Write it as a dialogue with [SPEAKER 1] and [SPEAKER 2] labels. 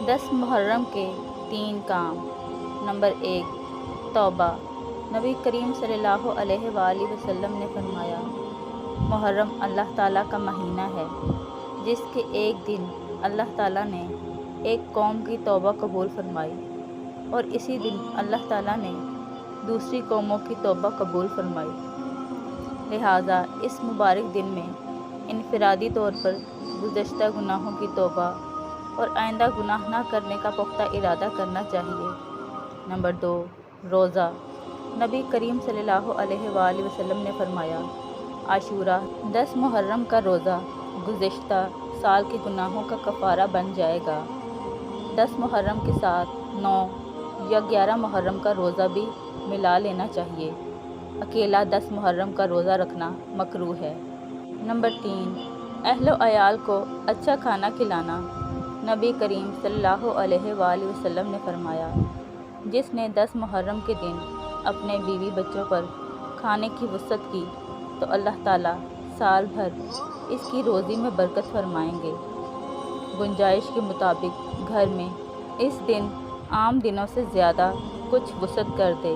[SPEAKER 1] 10 محرم کے 3 کام۔ نمبر 1، توبہ۔ نبی کریم صلی اللہ علیہ وآلہ وسلم نے فرمایا، محرم اللہ تعالیٰ کا مہینہ ہے جس کے ایک دن اللہ تعالیٰ نے ایک قوم کی توبہ قبول فرمائی، اور اسی دن اللہ تعالیٰ نے دوسری قوموں کی توبہ قبول فرمائی۔ لہٰذا اس مبارک دن میں انفرادی طور پر گزشتہ گناہوں کی توبہ اور آئندہ گناہ نہ کرنے کا پختہ ارادہ کرنا چاہیے۔ نمبر 2، روزہ۔ نبی کریم صلی اللہ علیہ وآلہ وسلم نے فرمایا، عاشورہ 10 محرم کا روزہ گزشتہ سال کے گناہوں کا کفارہ بن جائے گا۔ 10 محرم کے ساتھ 9 یا 11 محرم کا روزہ بھی ملا لینا چاہیے۔ اکیلا 10 محرم کا روزہ رکھنا مکروہ ہے۔ نمبر 3، اہل و عیال کو اچھا کھانا کھلانا۔ نبی کریم صلی اللہ علیہ وآلہ وسلم نے فرمایا، جس نے 10 محرم کے دن اپنے بیوی بچوں پر کھانے کی وسعت کی تو اللہ تعالیٰ سال بھر اس کی روزی میں برکت فرمائیں گے۔ گنجائش کے مطابق گھر میں اس دن عام دنوں سے زیادہ کچھ وسعت کر دے۔